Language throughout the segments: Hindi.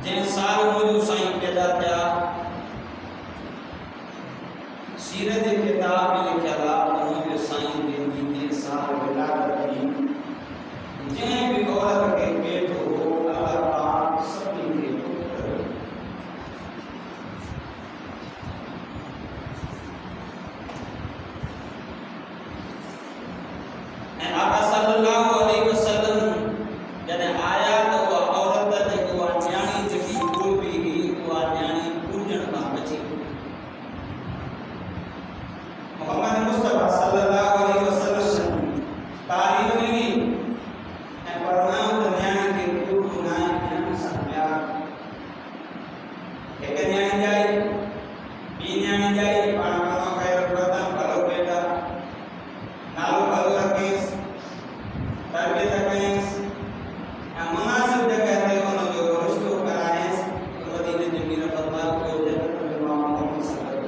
जैं साल मुझू साईं पैदा थिया सीरत किताब में लिखियल आहे मुंहिंजो साईं जंहिंजी 3 साल विलादत थी जंहिं बि औरत खे पेट हो अल्लाह पाक सभिनी खे पुत्र कयो। ऐं आका सल्लल्लाहु अलैहि वसल्लम जॾहिं आया त उहा औरत जेको आहे न्याणी जेकी ॻोल्ही हुई उहा न्याणी पूॼण खां बची। मोहम्मद मुस्तफा सल्लल्लाहु अलैहि वसल्लम तारीफ़ ॾिनी ऐं फरमायो त न्याणी खे पूॼो न आहे, न्याणी सां प्यार। हिकु न्याणी जाई ॿी न्याणी जाई पाण कनो ख़ैर प्रथम भलो बेटा नालो भलो रखेसि तरबियत कयसि ऐं मुनासिब जॻह ते हुनजो रिश्तो करायसि त मदीने जे मीर फरमायो कोई जन्नत में माण्हू मोकिले सघे।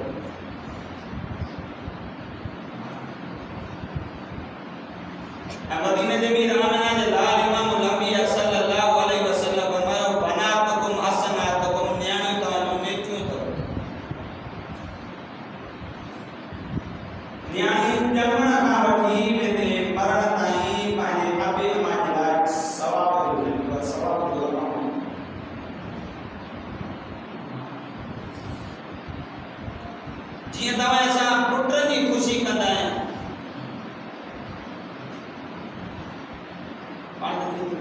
ऐं मदीने जे मीर आमिना जे लाल इमामुल अंबिया सल्लल्लाहु अलैहि वसल्लम फरमायो बनातकुम हसनातकुम न्याणी तव्हांजो नेकियूं अथव। न्याणी ॼमण खां वठी वेंदे मरण ताईं पंहिंजे अबे अमा जे लाइ सवाब जो अमाउंट। जीअं तव्हां असां पुट जी ख़ुशी कंदा आहियूं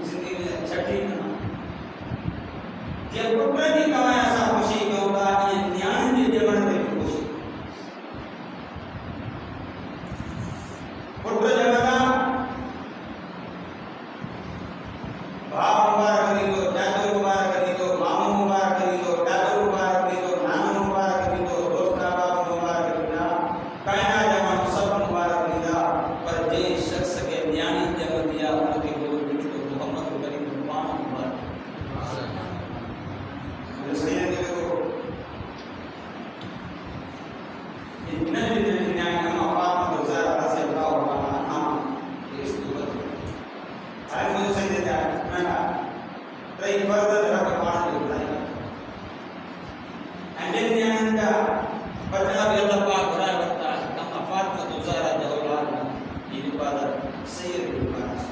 ज़िंदगी में छठी न जीअं पुट जी तव्हां असां ख़ुशी कयूं था ईअं न्याणी जे ॼमण ते बि ख़ुशी। पुट ॼमंदा भाउ मुबारक ॾींदो, चाचो मुबारक ॾींदो, मामो मुबारक ॾींदो, ॾाॾो मुबारक ॾींदो, नानो मुबारक ॾींदो, दोस्त अहबाब मुबारक ॾींदा, काइना जा माण्हू सभु मुबारक ॾींदा। पर जंहिं शख़्स खे न्याणी ॼमंदी आहे उनखे कोई ॾिठो मोहम्मद करीम पाण मुबारक सही है देखो इतना भी न्याय हम अपात में गुजारा से का होगा हम इस दुख है मुझे सही देता है मैं कई फर्द रख पान देता है एंड न्याय का बदला भी अल्लाह पाक बुरा करता है हम अपात में गुजारा जो औलाद ये इबादत सही है इबादत।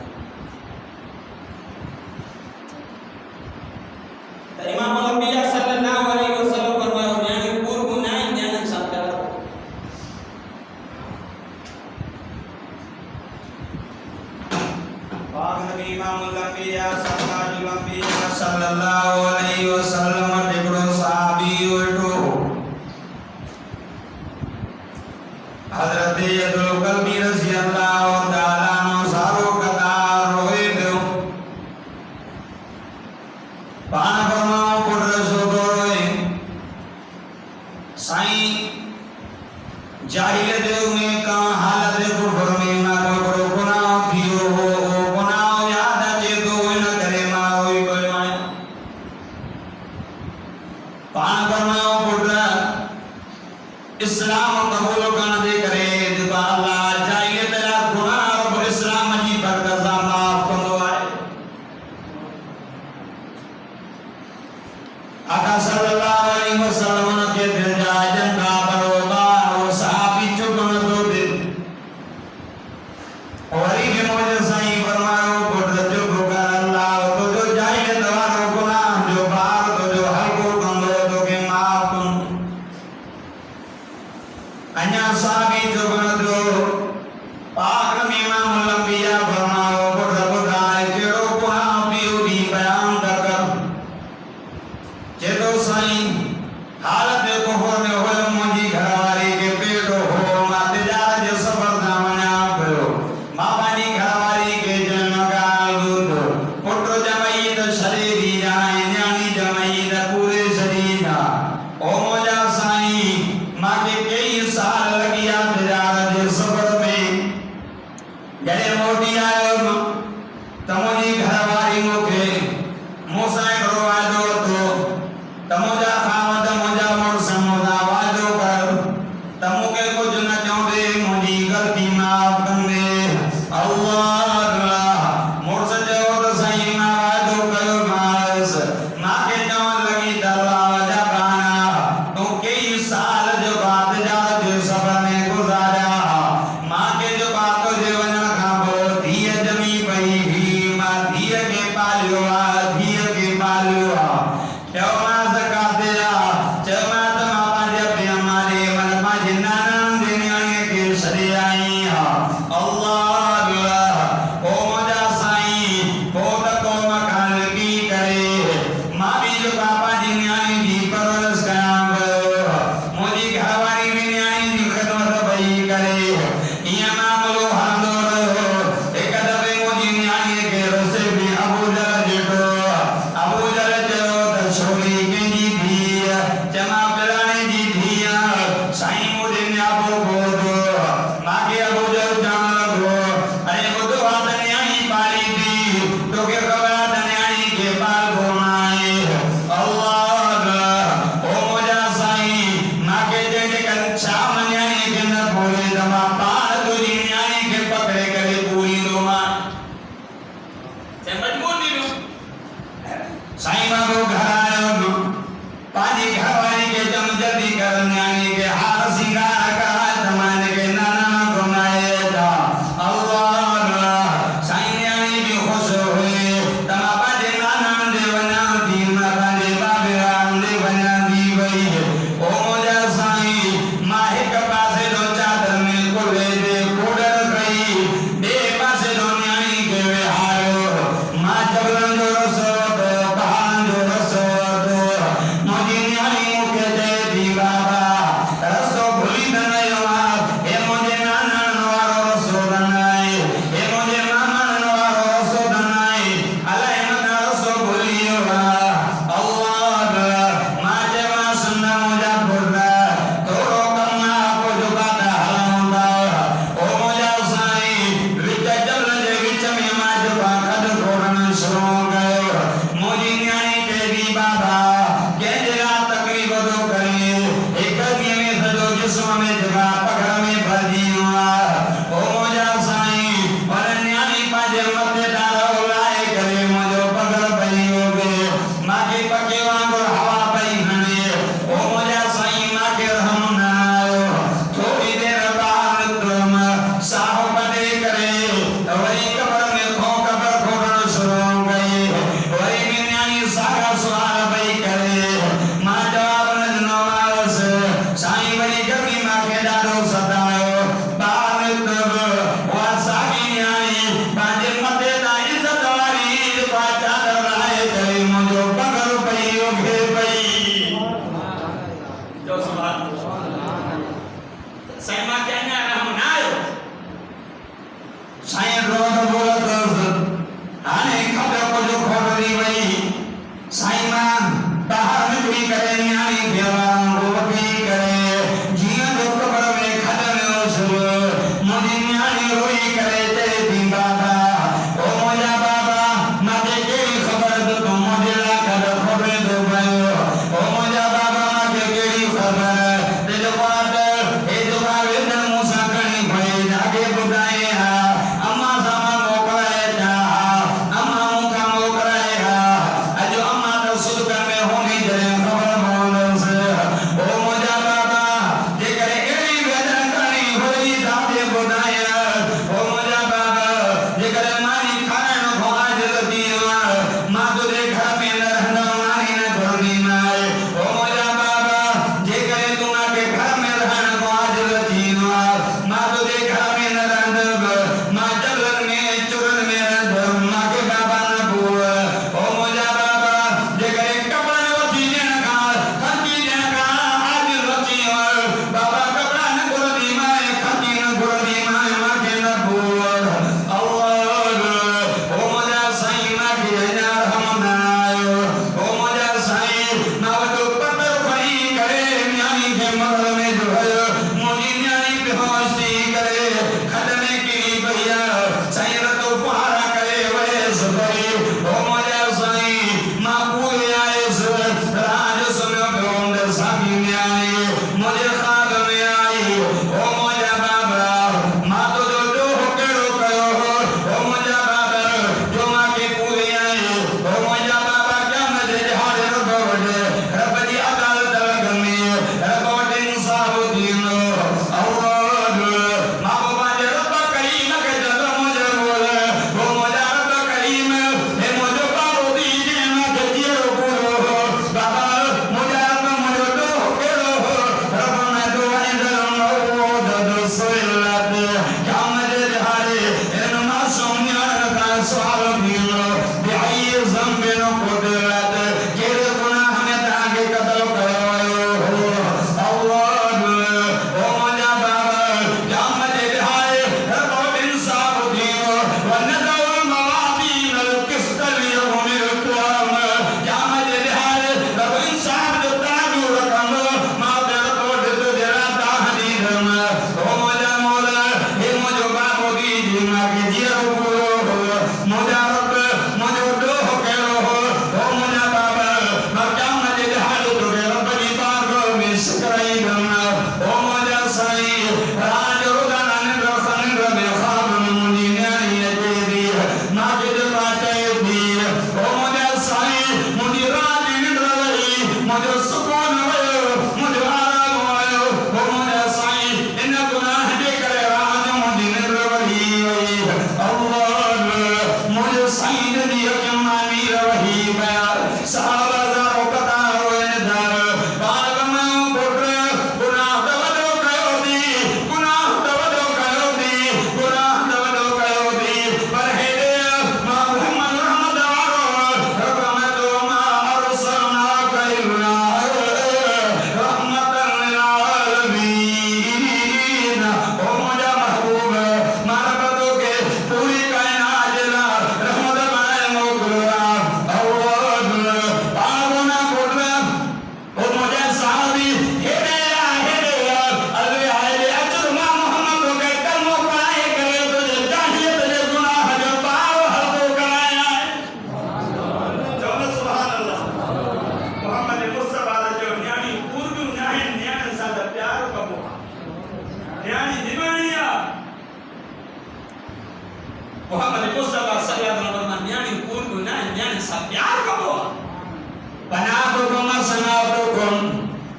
तो इमाम अंबिया सल्लल्लाहु अलैहि वसल्लम फरमायो न्याणी पूर्व न न्याणी सां प्यार पाक नबी इमाम अंबिया सल्लल्लाहु अलैहि वसल्लम हिकिड़ो सहाबी वेठो हज़रत अब्दुल कल्बी रज़ी अल्लाह तआला अन्हु सारो कतार रोए पियो। पाण फरमायो पुट छो थो रोए? साईं जाहिलियत युग में का हालत कुफर में मां कोई गुनाह थियो हो गुनाह याद अचे तो इन करे मां रोई पियो आहियां। पाण फरमायो पुट इस्लाम कबूल करण जे करे जेका अल्लाह जाहिलियत जा गुनाह रब इस्लाम जी बरकत सां माफ़ कंदो आहे। आका सल्लल्लाहु अलैहि वसल्लम के दिल जा जंदा बरोबार वो सहाबी चुपन तो दिल और ही मुझे सही फरमायो पुट चुप कर अल्लाह तो जो जाहिलियत वारो गुनाह जो बार तो जो हल्को कंदो तो के माफ कंदो। अन्या सहाबी चुपन तो पाक में इमाम अंबिया फरमायो पुट बुधाए केड़ो गुनाह पियो दी बयान कर जेको साईं हालत कुफर में होयो मुंहिंजी घरवारी के पेट हो मां तिजारत जो सफ़र तां वञा पियो मां पंहिंजी घरवारी के जनम ॻाल्हि ॿुधो पुट ॼमई त शरीरी जाए न्याणी ॼमई त पूरे शरीर जा ओ मुंहिंजा साईं मूंखे कई साल लॻी विया तिजारत जे सफ़र में जॾहिं मोटी आयो त मुंहिंजी घरवारी मूंखे मूंसां हिकिड़ो वाइदो वरितो त मुंहिंजा खावंद मुंहिंजा मुड़ुस मूंसां वाइदो कर त मूंखे कुझु न चवंदे मुंहिंजी ग़लती माफ़ कंदे। अल्लाह मुड़ुस चयो त साईं मां वाइदो कयो मांसि मूंखे चवणु लॻी त अल्लाह जा गाना तूं कई साल जो बाद तिजारत जे सफ़र में धीअ खे पालियो आहे चयोमांसि काथे आहे चयोमांसि मां पंहिंजे पीउ मारे मन पंहिंजे नानाणे नियाणीअ खे छॾे आई आहे अल्लाह ओ मुंहिंजा साईं पोइ त क़ौम खां लिकी करे मां बि जेका पंहिंजी नियाणी जी परवरिश कयां पियो मुंहिंजी घरवारी बि नियाणी जी ख़िदमत पई करे ईअं मामलो हलंदो रहियो हिकु दफ़े मुंहिंजी नियाणीअ खे रुसे बि अबूजहल ॾिठो अबूजहल चयो त छोकिरी कंहिंजी धीअ चयोमां पिलाणे जी धीअ साईं मुंहिंजे नियापो कोठो मूंखे अबूजहल चवणु लॻो अरे ॿुधो आहे त नियाणी पाली थी तोखे ख़बर आहे त नियाणी खे पालबो न आहे अल्लाह ओ मुंहिंजा साईं मूंखे चई जेकॾहिं छा नियाणीअ खे न पूरे त मां पाण तुंहिंजी नियाणी खे पकड़े करे पूरींदोमांइ मजबूर थी साईं बाबू घर आयो पंहिंजी घरवारी खे चम जल्दी कर नियाणी खे हार सिंगार कराए त मां हिनखे नाना घुमाए अचां अल्लाह साईं नियाणी बि ख़ुशि हुई त मां पंहिंजे नानाणे ॾे वञां थी मां पंहिंजे बाबे राम ॾे वञां थी वई ओ मुंहिंजा साईं मां हिकु पासे ॾो चादर में कुल्हे ते कूड़र कई ॿिए पासे ॾो नियाणी खे विहारियो मां जबलनि जो रसो पहाड़नि जो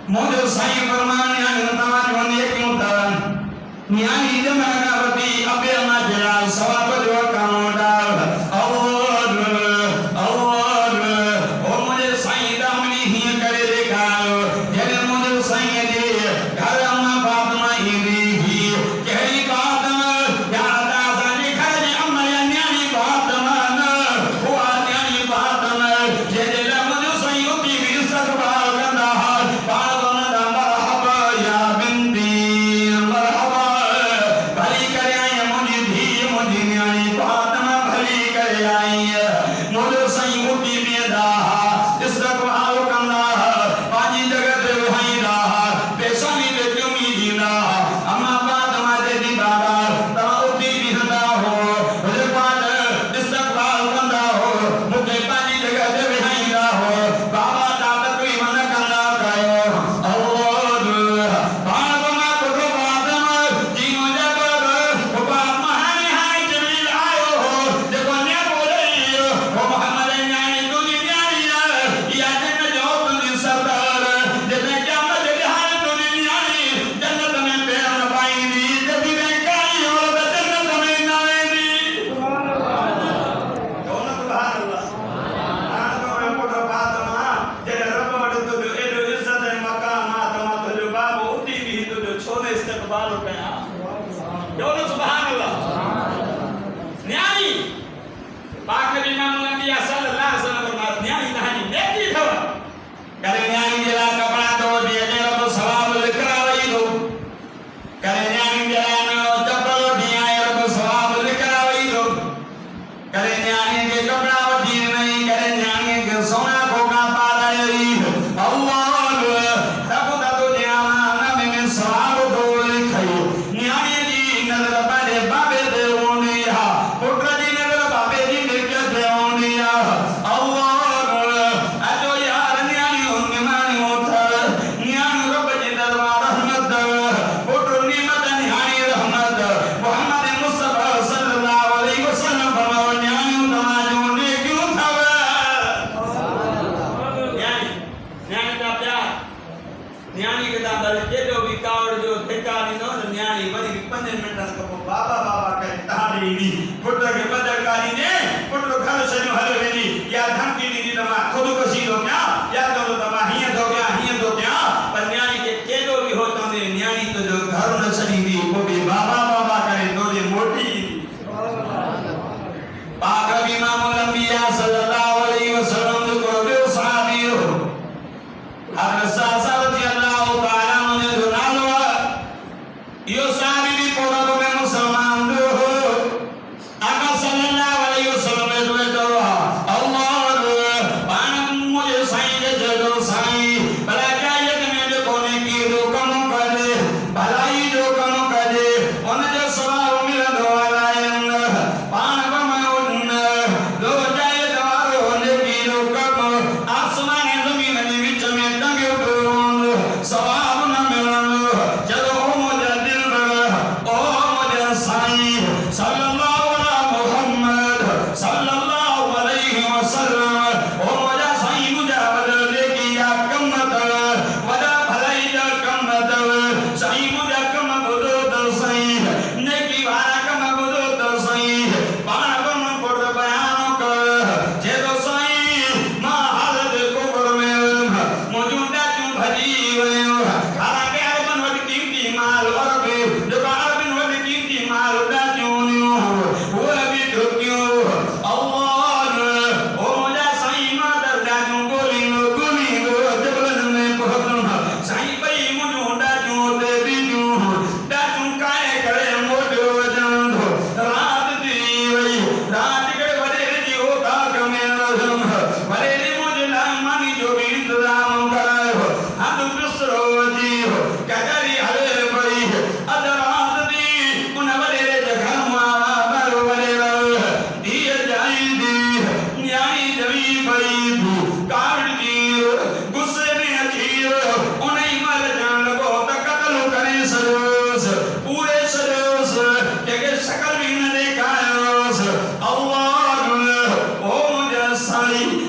मुझे साईं फरमान न्याणी तमाजो ने क्यों था न्याणी जमन करती अबे माजरा सवाब जो काम डाल और ओ मुझे साईं दामनी ही करे देखा जने मुझे साईं दे घर अम्मा फातिमा ही दी केड़ी बात यादा सानी घर अम्मा न्याणी फातिमा न वो न्याणी फातिमा जे मुझे साईं उती भी इस्तकबाल कंदा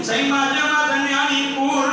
सही माजमा धन्यानी पूर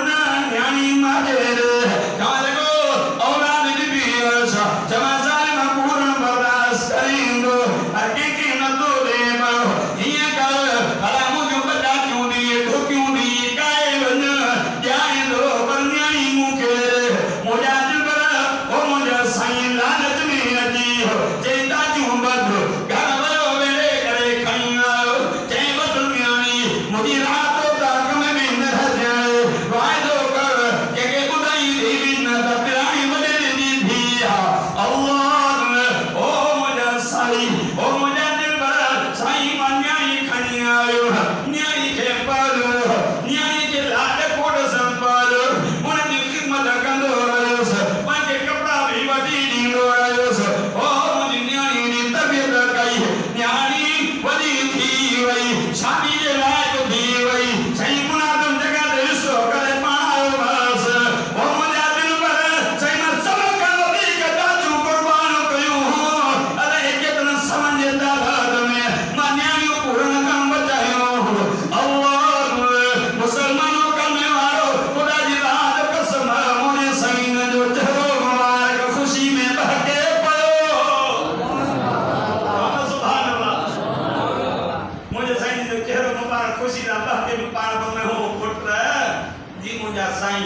मुझा साईं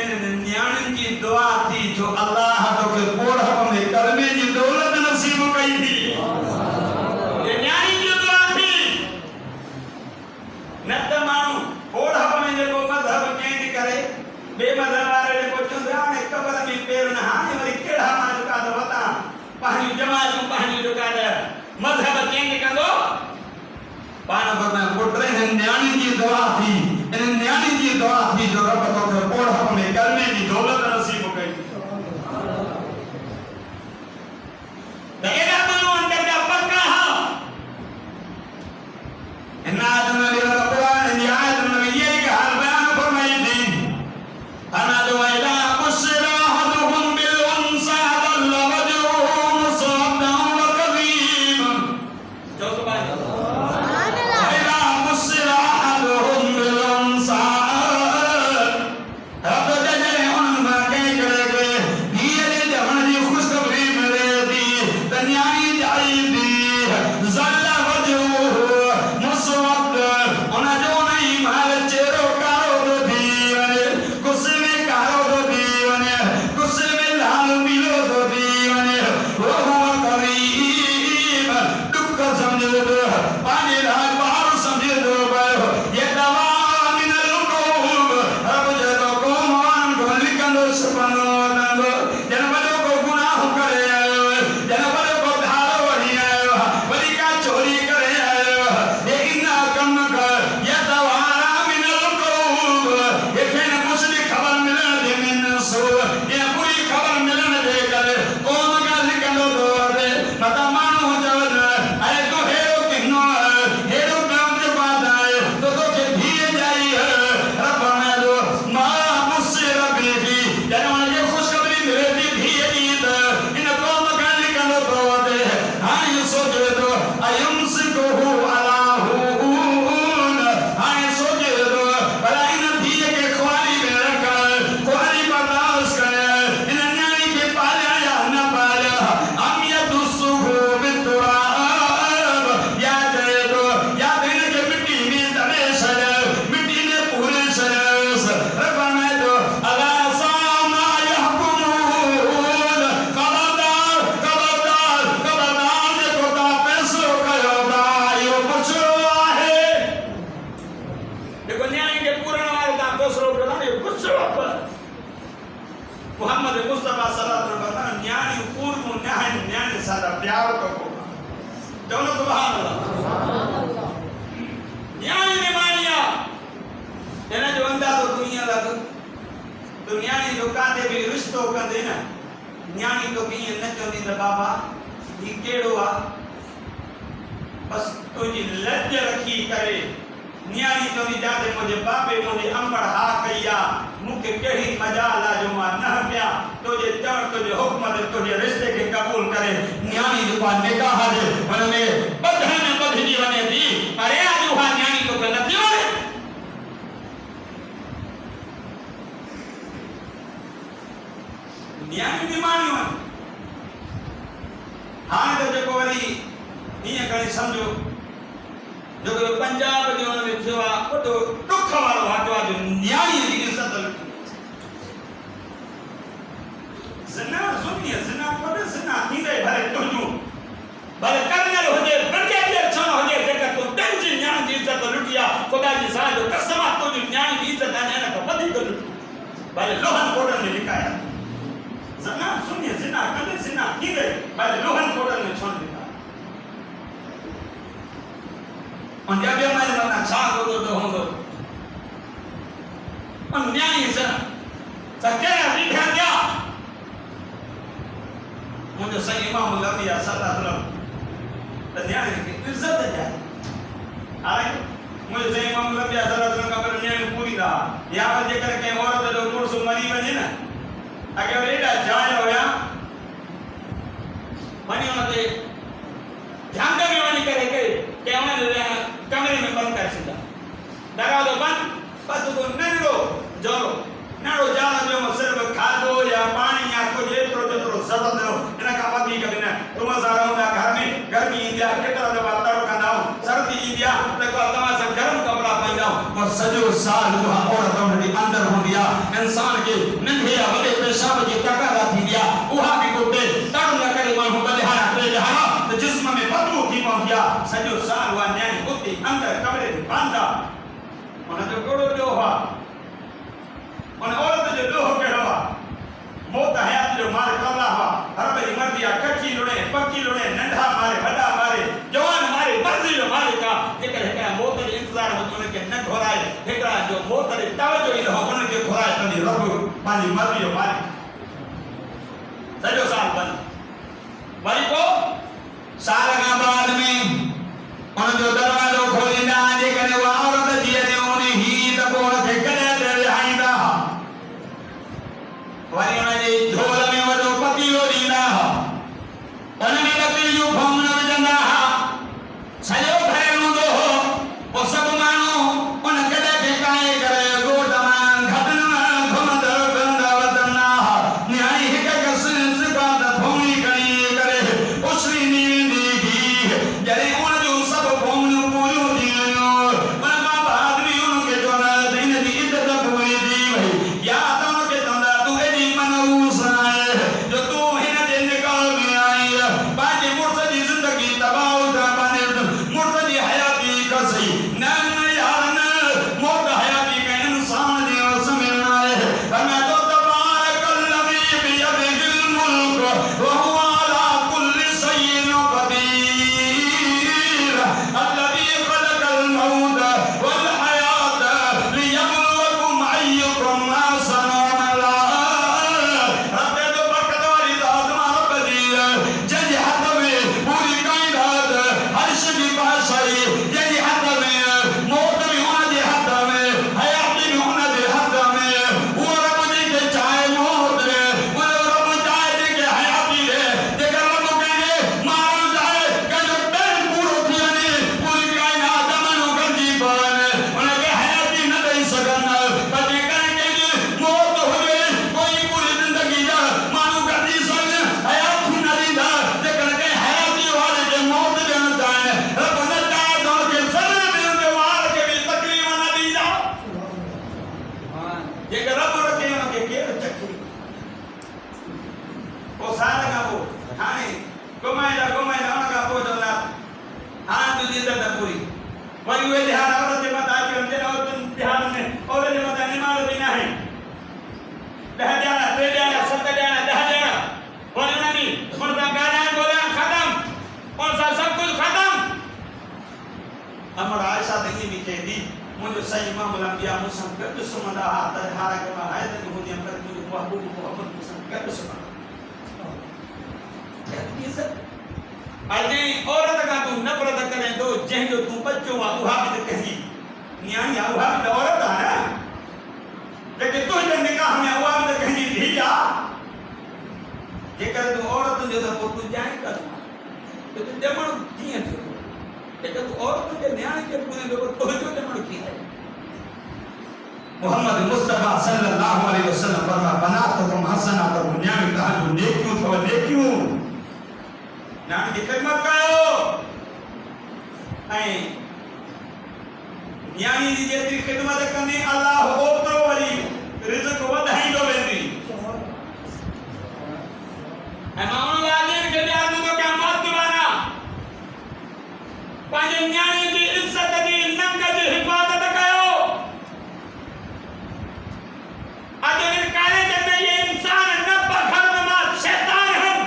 इन न्याणियुनि जी दुआ थी जो अल्लाह तोखे ॿोड़प में कलमे जी दौलत नसीब कई थी ये न्याणी जी दुआ थी न त माण्हू ॿोड़प में जेको मज़हब चेंज करे बे मज़हब वारे जेको चवंदा हाणे क़बर में पेर न हाणे वरी कहिड़ा माण्हू का त वता पंहिंजूं जमातूं पंहिंजूं जेका मज़हब चेंज कंदो पाण फरमाए पुट इन न्याणी जी दुआ थी इन न्याणी जी दुआ थी जो रब तोखे ॿोड़प में कलमे जी दौलत नसीब कई त एॾा माण्हू अंदरि जा पका हा हिन आयत में क़ुरान जी आयत में इहा ई ॻाल्हि बयान फरमाई थी अना जो इला बुशरा हदहुम बिल उनसा दल वजहुहु मुसवद्दन व कज़ीम जो सुभान अल्लाह इला बुशरा हदहुम बिल उनसा रब जने उन के करे धीरे जवन जी खुशखबरी मिले थी तन्याई जाई थी जल वजहुहु मुसवद्दन उन जो नहीं माल चेहरो कारो थी वने गुस्से में कारो थी वने गुस्से में लाल पीलो थी वने वो हुआ करीब दुख समझो तो पानी राज बाहर समझो तो ये दवा मिनल कौम अब जदो कौम मान को लिखंदो सुपनो तंदो जनबलो को गुनाह करे आयो जनबलो को धारो वही आयो वरी का चोरी करे आयो ये इना कम कर ये दवा मिनल कौम ये फिर मुझे खबर मिलने दे मिन सो ये पूरी खबर मिलने दे करे कौम का लिखंदो तो दे मता मानो जवन अरे तो हेरो किनो हेरो काम के बात आए तो के धीरे जाई है रब ने दो मां मुझसे रबी थी जनवन ये खुशखबरी मिले थी धीरे धीरे इन कौम का लिखंदो तो दे हाय सोचे तो अयुमसिकुहु अलाहुन हाय सोचे तो भला इन धीरे के ख्वाली में रखा ख्वाली बर्दाश्त करे इन न्याय के पाला या न पाला हम ये दुसुहु बितुराब या दे दो या दिन के मिट्टी में दबे सर मिट्टी में पूरे सरस रब ने दो अला सामा यहकुमून खबरदार खबरदार खबरदार देखो ता पैसो कयो ता यो पुछो आहे देखो न्याय के पूर्ण वाले ता पैसो कयो ता यो पुछो मोहम्मद मुस्तफा सल्लल्लाहु अलैहि वसल्लम न्याय पूर्ण न्याय न्याय सादा प्यार को चलो सुभान अल्लाह न्याय ने मानिया एना जो अंदाज़ो दुनिया लग दुनिया ने जो काते भी रिश्तो कंदे ना न्याणी तो कीअं न चवंदी त बाबा ही कहिड़ो आ बस तुंहिंजी लज रखी करे न्याणी चवंदी जाते मुंहिंजे बाबे मुंहिंजे अंबड़ हा कई आ मूंखे कहिड़ी मजाल आ जो मां न पिया तुंहिंजे चवण तुंहिंजे हुक्म ते तुंहिंजे रिश्ते खे क़बूल करे न्याणी जेका निकाह जे हुन में ॿधण में ॿधिजी वञे थी पर आज उहा न्याणी तोखे नथी वणे न्याणी बि माणियूं आहिनि हाणे त जेको वरी हीअं खणी सम्झो जेको पंजाब जो हुन में थियो आहे वॾो ॾुख वारो वाक़ियो आहे जो न्याणीअ जी इज़त लुटी ज़िना ज़ुल्मीअ ज़िना वॾे ज़िना थींदे भले तुंहिंजूं भले कर्नल हुजे ब्रिगेडियर छो न हुजे जेका तूं पंहिंजी न्याणी जी इज़त लुटी आहे ख़ुदा जी सा जो कसम आहे तुंहिंजी न्याणी जी इज़त हिन खां वधीक लुटी भले लोहनि कोडनि में लिकाया ज़िना ज़ुल्मीअ ज़िना कंदे ज़िना थींदे भले लोहनि कोडनि में छो न लिकाया और जब ये मैं मना छाग हो तो होंगे और न्याय से सच्चे रिठा क्या मुझे सही इमाम लंबिया सल्लल्लाहु अलैहि वसल्लम तो न्याय की इज्जत जाए अरे मुझे सही इमाम लंबिया सल्लल्लाहु अलैहि वसल्लम का न्याय पूरी रहा या वजह करके औरत जो पुरुष मरी वने ना अगर एडा जाए होया वनी उनके ध्यान में वनी करे के कमरे में बंद कर सीधा दरवाजा बंद बस तो नंढो जोरो नंढो जाला जो सिर्फ खाधो या पानी या कुछ एतिरो जेतिरो ज़रूरत हो इन खां वधीक बि न तुम सां रहंदा घर में गर्मी ईंदी आहे केतिरा दफ़ा तड़ कंदा आहियूं सर्दी ईंदी आहे त तव्हां सां गरम कपिड़ा पाईंदा आहियूं पर सॼो साल उहा औरत हुनजी अंदरि हूंदी इंसान के नंढे या वॾे पेशाब जी तकरार थी दिया उहा बि कोटे तड़ न करे माण्हू बलिहारा करे जहां त जिस्म में बदबू थी पवंदी आहे सॼो साल उहा न्याणी उते अंदर कमरे में बंद आहे उन जो कहिड़ो ॾोह आहे उन औरत जो ॾोह कहिड़ो आहे मौत हयात जो मारे कमला हुआ हर भई मर्दी आ कच्ची लुणे पक्की लुणे नंढा मारे वॾा मारे जवान मारे मर्जी जो मालिक आ जेकर हिकड़ा मौत जे इंतजार में उन के न घोराए हिकड़ा जो मौत जे तवजो ई न उन के घोराए तनी रब पानी मर्जी जो मालिक सॼो साल बंद वरी को साल खां बाद में उन जो दरवाजो खोलींदा जेकर उहा औरत जी ने उन ही त को उन खे कॾहिं त रिहाईंदा वरी उन जे झोल में वॾो पतीलो ॾींदा उन में लकड़ी जूं फौम न विझंदा सॼो ठहियल हूंदो हो पोइ सभु माण्हू उन गॾ खे काए करे ॻोठ मां घटनि मां घुमंदा फिरंदा वधंदा न्याणी हिक सिकात फौमी खणी करे उछलींदी वेंदी हुई जॾहिं उन जूं सभु फौमियूं पूरियूं थी वयूं उन खां बाद बि उनखे चवंदा त इन जी इज़त पूरी थी वई या त उनखे चवंदा तूं एॾी मनहूस आहे जो तूं हिन जे निकाह में आई पंहिंजे मुड़ुस जी ज़िंदगी तबाह था पंहिंजे मुड़ुस जी हयाती कसी न न यार न मौत हयाती के इंसान जे वस में न आहे अने तो तबारकल्लज़ी बियदिहिल मुल्क व हुवा अला कुल्लि शैइन क़दीर अल्लज़ी ख़लक़ल मौत वल हयात लियब्लुवकुम अय्युकुम अहसनु अमला रब तो बरकत वाली ज़ात रब दी जंहिंजे हथ में पूरी कायनात अर्श जी बादशाही जंहिंजे हथ में मौत भी उन जे हथ में हयाती भी उन जे हथ में उहो रब जेके चाहे मौत ॾे उहो रब चाहे जेके हयाती ॾे जेकर रब कंहिंखे मारणु चाहे कंहिंजो पेर पूरो थी वञे पूरी कायनात माण्हू गॾिजी पवनि उनखे हयाती न ॾेई सघनि पर जेकर कंहिंजी मौत हुजे कोई पूरी ज़िंदगी जा माण्हू गॾिजी सघनि हयाती न ॾींदा जेकर कंहिं हयाती वारे खे मौत ॾियणु चाहे रब न चाहे त उनखे ज़रे बि उनजे वार खे बि तकलीफ़ न ॾींदा जेकर रब रखे उनखे केरु चखे पोइ साल खां पोइ हाणे घुमाईंदा उन खां पोइ चवंदा हाणे तुंहिंजी इज़त पूरी वरी उहे ध्यानु औरत जे मथां अची वञे औरतुनि ध्यान में औरत जे मथां निमाण बि न आहे 10 ॼणा 3 ॼणा 7 ॼणा 10 ॼणा वरी उन ॾींहुं उन सां ॻाल्हाइण ॿोल्हाइण ख़तमु उन सां सभु कुझु ख़तमु अमर आयशा त ईअं बि चए थी मुंहिंजो सही इमामुल अंबिया मूंसां गॾु सुम्हंदा हुआ त हालांकि मां हैत में हूंदी हुअमि पर मुंहिंजो महबूब मोहम्मद मूंसां गॾु सुम्हंदा जंहिं औरत खां तूं नफ़रत करें थो जंहिंजो तूं बच्चो आहे उहा बि त कंहिंजी न्याणी आहे उहा बि त औरत आहे न जेके तुंहिंजे निकाह में उहा बि त कंहिंजी धीउ आहे जेकर तूं औरतुनि जो त पोइ तूं ॼाणे कंदो त तूं ॼमणु कीअं थियो जेकर तूं औरतुनि जे न्याणे खे पूरे थो तुंहिंजो ॼमणु कीअं आहे मोहम्मद मुस्तफा सल्लल्लाहु अलैहि वसल्लम फरमा बनातुकुम हसनातुकुम न्याणी तव्हांजूं नेकियूं अथव नेकियूं न्याणी जी ख़िदमत कयो ऐं न्याणी जी जेतिरी ख़िदमत कंदी अल्लाह ओतिरो वरी रिज़्क़ वधाईंदो वेंदी ऐं माण्हू वालियुनि खे ॾियारींदो थो कयां मर्दवाना पंहिंजे न्याणी जी इज़त जी नंग जी हिफ़ाज़त कयो अॼु हिन कॉलेज में ये इंसान न पखड़ मां शैतान हम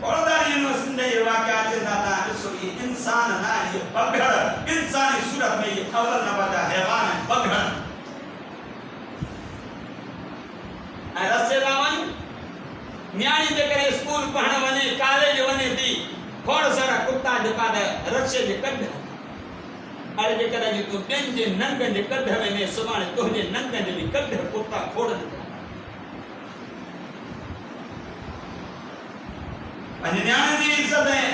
बड़ौदा यूनिवर्सिटी में ये वाक़या चलता था ॾिसो ये इंसान न आहे ये बगड़ इंसानी सूरत में ये अवल न वधा हैवान है बगड़ ऐं रस्ते तां वञ न्याणी जे करे स्कूल पढ़ण वञे कॉलेज वञे थी खोड़ सारा कुत्ता जेका रक्शे जे कढ अरे जेकर अॼु तूं ॿियनि जे नंगनि जे कढ वञे सुभाणे तुंहिंजे नंगनि जे बि कढ कुत्ता खोड़ पंहिंजे न्याणे जी इज़त ऐं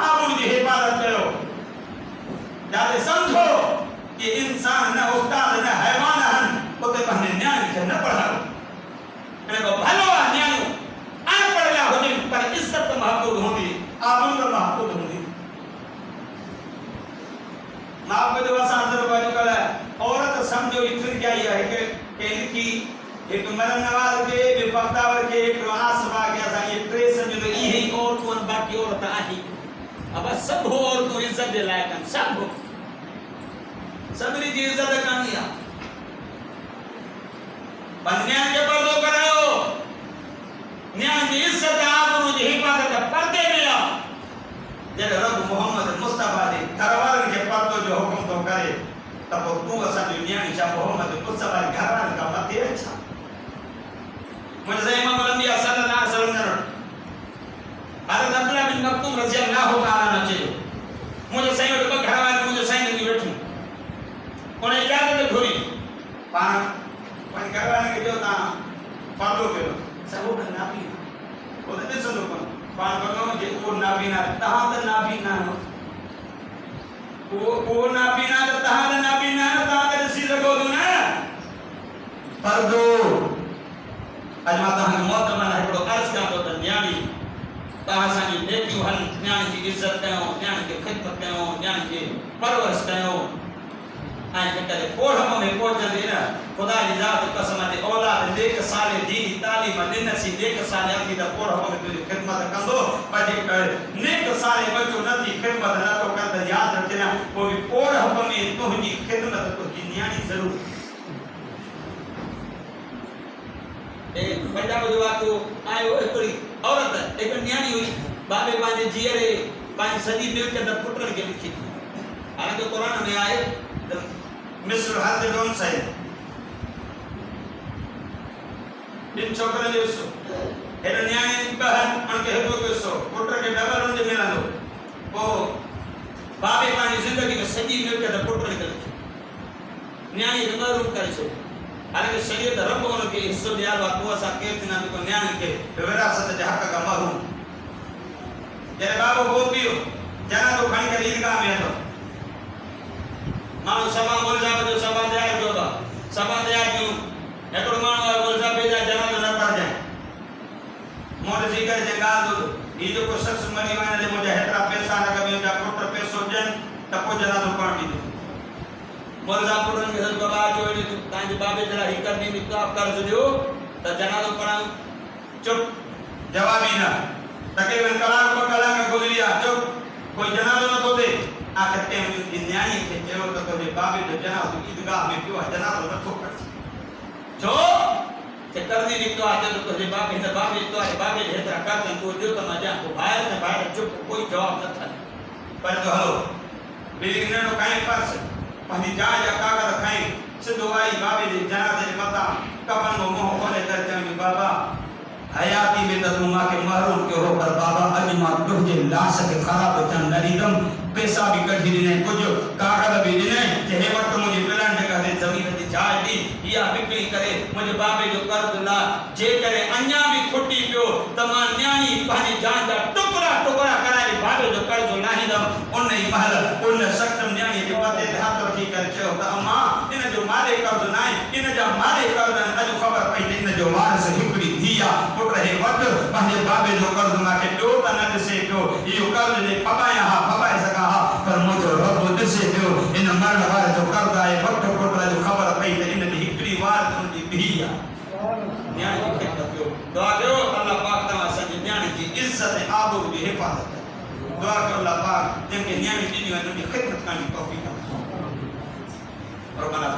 आबरू जी हिफ़ाज़त कयो जाते समझो कि इंसान न उस्ताद न हैवान आहिनि उते पंहिंजे न्याणे खे न पढ़ायो इन खां भलो आहे न्याणियूं अनपढ़िया हुजनि पर इज़त महफ़ूज़ हूंदी आबरू महफ़ूज़ हूंदी मां ॿुधो असां अॼुकल्ह औरत समझो इतर क्या है कि लिखी एक मरण नवाज के विपक्तावर के एक आसबा के असा ये ट्रे समझो यही और कौन बाकी औरत आही अब सब हो और तो इज्जत दे लायक सब हो सबरी जी इज्जत कानिया बंदियां के पर्दो कराओ न्याय की इज्जत आबरू की हिफाजत पर्दे में आ जब रब मोहम्मद मुस्तफा दे घरवाले के पर्दो जो हुक्म तो करे तब तू असा दुनिया की शाह मोहम्मद मुस्तफा घरवाले का मत है अच्छा मुझे इमाम अल-अंबिया सल्लल्लाहु अलैहि वसल्लम हज़रत अब्दुल्लाह बिन मक्तूम रज़ियल्लाहु ताला अन्हु चयो मुझे सही वटि घरवाले मुझे सही नथी वेठो उन्हें इजाज़त घुरी पाण पण घरवाले के जो ता पर्दो कयो सब नाबी वो तो ॾिसंदो कोन पाण वॻो जे उहो नाबीना तव्हां त नाबीना उहो नाबीना त तव्हां त नाबीना तव्हां त ॾिसी सघो था न पर्दो अॼु मां तव्हांखे मोहतरम हिकिड़ो अर्ज़ु कयां थो त न्याणी तव्हां असांजी नेकियूं हल न्याणी जी इज़त कयो न्याणी खे ख़िदमत कयो न्याणी खे परवरिश कयो ऐं जेकॾहिं पोढ़ में पहुचंदी न खुदा जी ज़ात कसम ते औलाद नेक साले दीनी तालीम ॾिनसी नेक साले अथी त पोढ़ में तुंहिंजी ख़िदमत कंदो पर जेकर नेक साले बचो नथी ख़िदमत नथो कर त यादि रखिजां पोइ पोढ़ में तुंहिंजी ख़िदमत तुंहिंजी न्याणी ज़रूरु पंजाब जो वाक़ियो आयो हिकिड़ी औरत हिकु न्याणी हुई बाबे पंहिंजे जीअरे पंहिंजी सॼी मिल्कियत पुटनि खे लिखी हालांकि क़ुरान में आहे त मिस्र हद डोन सही इन छोकरनि जो हिसो हेॾो न्याणी बहन उनखे हेॾो हिसो पुट खे डबल उनजे मिलंदो पोइ बाबे पंहिंजी ज़िंदगी में सॼी मिल्कियत पुटनि खे लिखी न्याणी खे महरूम करे छॾियो हालांकि शरीयत रब उनखे हिसो ॾियारो आहे पोइ असां केरु थींदा जेको न्याणी खे विरासत जे हक़ खां महरूम जॾहिं बाबो गोपियो जनाज़ो खणी करे ईदगाह में हलो माण्हू सभा मुल्ज़ाम जो सभा तयार कयो था सभा तयार कयूं हिकिड़ो माण्हू आहे मुल्ज़ाम जा जनाज़ो न पढ़जांइ मोड़ जी करे जे ॻाल्हि ॿुध हीउ जेको शख़्स मरी वञे जे मुंहिंजा हेतिरा पैसा लॻा मुंहिंजा पुट पैसो ॾियनि त पोइ जनाज़ो पढ़ण ॾींदो मुल्ज़ाम पुटनि खे बाबा अचो हेॾे तव्हांजे बाबे जे लाइ हीउ करणी कर्ज़ ॾियो त जनाज़ो पढ़ायूं चुप जवाब ई न तक़रीबन कलाक ॿ कलाक गुज़री विया चुप कोई जनाज़ो नथो थिए आख़िर कंहिं न्याणी खे चयो त तुंहिंजे बाबे जो जनाज़ो ईदगाह में पियो आहे जनाज़ो नथो पढ़ छो कि कर्ज़ी निकितो आहे त तुंहिंजे बाबे हिन बाबे तो आहे बाबे जे हेतिरा कर्ज़ आहिनि उहो ॾियो त मां ॾियां पोइ ॿाहिरि चुप कोई जवाब न थिए पर तो हलो ॿिली नेड़ो खईं पर्स पंहिंजी जाइ जा कागज़ खईं सिधो आई बाबे जे जनाज़े जे मथां कफ़न जो मुंहुं खोले करे चयईं बाबा हयाती में तो तुम के महरूम के हो पर बाबा अज मां तुझे लाश के खराब थन न ॾींदम पैसा भी कढी ॾिनई कुछ कागज़ भी ॾिनई जे वक्त मुझे मिलण जे करे ज़मीन जी जाइ दी या विकिणी करे मुझे बाबे जो कर्ज ला जे करे अञा भी खुटी पियो त मां न्याणी पंहिंजी जान जा टुकड़ा टुकड़ा कराए बाबे जो कर्ज लाहींदम उन ई महल उन शख़्स न्याणी जे मथे ते हथ रखी करे चयो त अम्मा इन जो मारे कर्ज न आहे इन जा मारे कर्ज अॼु ख़बर पई त इन जो वारिस हिकिड़ी थी आहे पुट हे वक्त पंहिंजे बाबे जो कर्ज मूंखे ॾियो त न ॾिसे पियो इहो कर्ज जे फबाया हा फबाए सघां हा पर मुंहिंजो रब ॾिसे पियो इन मरण वारे जो कर्ज आहे वक्त पुट जो ख़बर पई त इन जी हिकिड़ी वार तुंहिंजी बीही आहे न्याणी खे ख़िदमत कयो दुआ कयो अल्लाह पाक तव्हां असांजी न्याणी जी इज़त ऐं आबरू जी हिफ़ाज़त दुआ कयो अल्लाह पाक जंहिंखे न्याणी